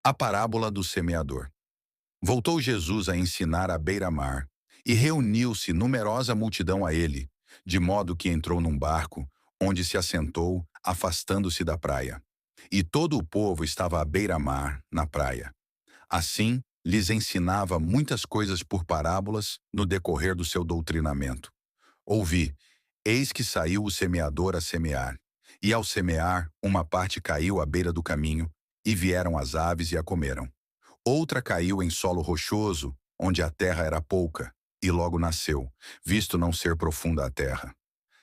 A parábola do semeador. Voltou Jesus a ensinar à beira-mar, e reuniu-se numerosa multidão a ele, de modo que entrou num barco, onde se assentou, afastando-se da praia. E todo o povo estava à beira-mar, na praia. Assim, lhes ensinava muitas coisas por parábolas no decorrer do seu doutrinamento. Ouvi, eis que saiu o semeador a semear. E ao semear, uma parte caiu à beira do caminho, e vieram as aves e a comeram. Outra caiu em solo rochoso, onde a terra era pouca, e logo nasceu, visto não ser profunda a terra.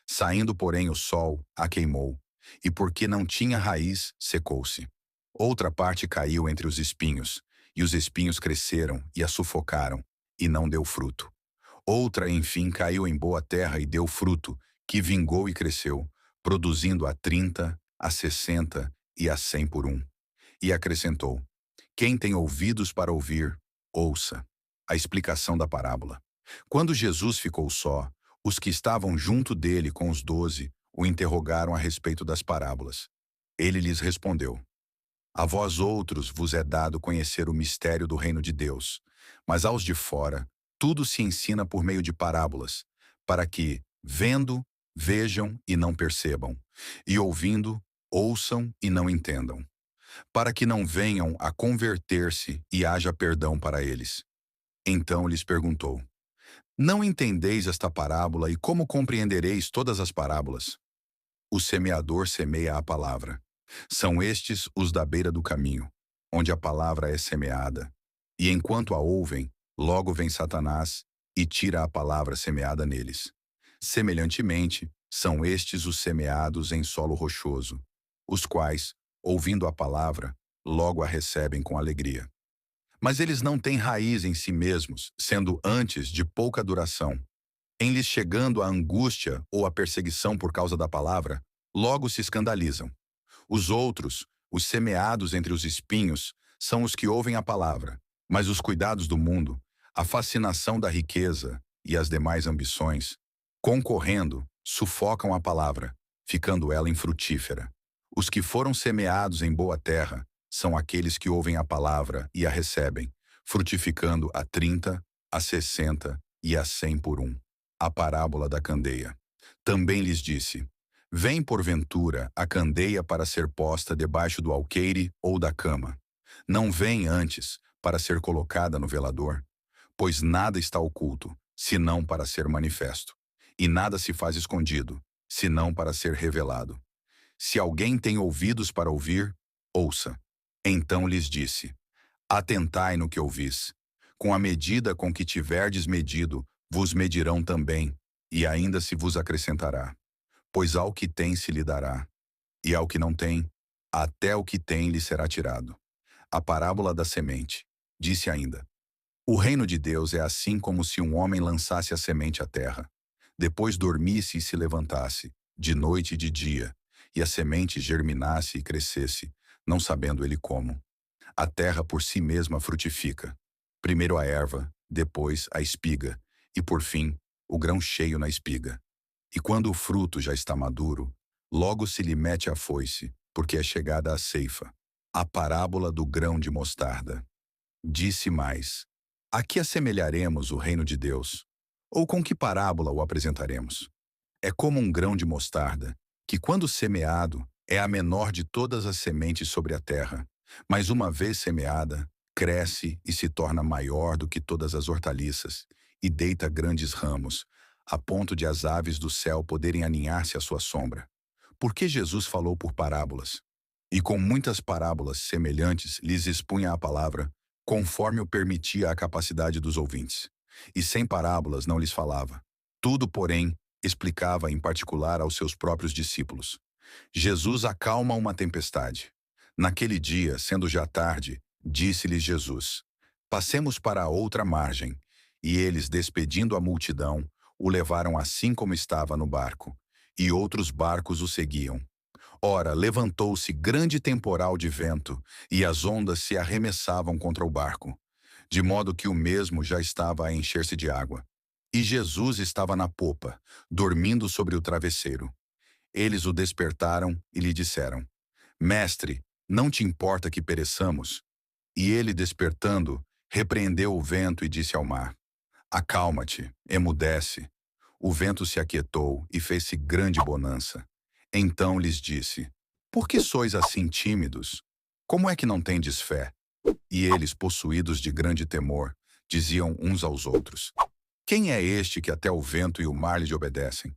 Saindo, porém, o sol, a queimou, e porque não tinha raiz, secou-se. Outra parte caiu entre os espinhos, e os espinhos cresceram e a sufocaram, e não deu fruto. Outra, enfim, caiu em boa terra e deu fruto, que vingou e cresceu, produzindo a 30, a 60 e a 100 por um. E acrescentou: quem tem ouvidos para ouvir, ouça. A explicação da parábola. Quando Jesus ficou só, os que estavam junto dele com os 12 o interrogaram a respeito das parábolas. Ele lhes respondeu: a vós outros vos é dado conhecer o mistério do reino de Deus, mas aos de fora, tudo se ensina por meio de parábolas, para que, vendo, vejam e não percebam, e ouvindo, ouçam e não entendam, para que não venham a converter-se e haja perdão para eles. Então lhes perguntou: não entendeis esta parábola e como compreendereis todas as parábolas? O semeador semeia a palavra. São estes os da beira do caminho, onde a palavra é semeada. E enquanto a ouvem, logo vem Satanás e tira a palavra semeada neles. Semelhantemente, são estes os semeados em solo rochoso, os quais, ouvindo a palavra, logo a recebem com alegria. Mas eles não têm raiz em si mesmos, sendo antes de pouca duração. Em lhes chegando a angústia ou a perseguição por causa da palavra, logo se escandalizam. Os outros, os semeados entre os espinhos, são os que ouvem a palavra, mas os cuidados do mundo, a fascinação da riqueza e as demais ambições, concorrendo, sufocam a palavra, ficando ela infrutífera. Os que foram semeados em boa terra são aqueles que ouvem a palavra e a recebem, frutificando a 30, a 60 e a 100 por um. A parábola da candeia. Também lhes disse: vem porventura a candeia para ser posta debaixo do alqueire ou da cama. Não vem antes para ser colocada no velador, pois nada está oculto, senão para ser manifesto, e nada se faz escondido, senão para ser revelado. Se alguém tem ouvidos para ouvir, ouça. Então lhes disse: atentai no que ouvis. Com a medida com que tiverdes medido, vos medirão também, e ainda se vos acrescentará. Pois ao que tem se lhe dará, e ao que não tem, até o que tem lhe será tirado. A parábola da semente. Disse ainda: o reino de Deus é assim como se um homem lançasse a semente à terra, depois dormisse e se levantasse, de noite e de dia, e a semente germinasse e crescesse, não sabendo ele como. A terra por si mesma frutifica. Primeiro a erva, depois a espiga, e por fim, o grão cheio na espiga. E quando o fruto já está maduro, logo se lhe mete a foice, porque é chegada a ceifa. A parábola do grão de mostarda. Disse mais: a que assemelharemos o reino de Deus? Ou com que parábola o apresentaremos? É como um grão de mostarda, que quando semeado, é a menor de todas as sementes sobre a terra, mas uma vez semeada, cresce e se torna maior do que todas as hortaliças, e deita grandes ramos, a ponto de as aves do céu poderem aninhar-se à sua sombra. Por que Jesus falou por parábolas? E com muitas parábolas semelhantes lhes expunha a palavra, conforme o permitia a capacidade dos ouvintes. E sem parábolas não lhes falava. Tudo, porém, explicava em particular aos seus próprios discípulos. Jesus acalma uma tempestade. Naquele dia, sendo já tarde, disse-lhes Jesus: passemos para a outra margem. E eles, despedindo a multidão, o levaram assim como estava no barco, e outros barcos o seguiam. Ora, levantou-se grande temporal de vento, e as ondas se arremessavam contra o barco, de modo que o mesmo já estava a encher-se de água. E Jesus estava na popa, dormindo sobre o travesseiro. Eles o despertaram e lhe disseram: mestre, não te importa que pereçamos? E ele, despertando, repreendeu o vento e disse ao mar: Acalma-te, emudece. O vento se aquietou e fez-se grande bonança. Então lhes disse: Por que sois assim tímidos? Como é que não tendes fé? E eles, possuídos de grande temor, diziam uns aos outros: Quem é este que até o vento e o mar lhe obedecem?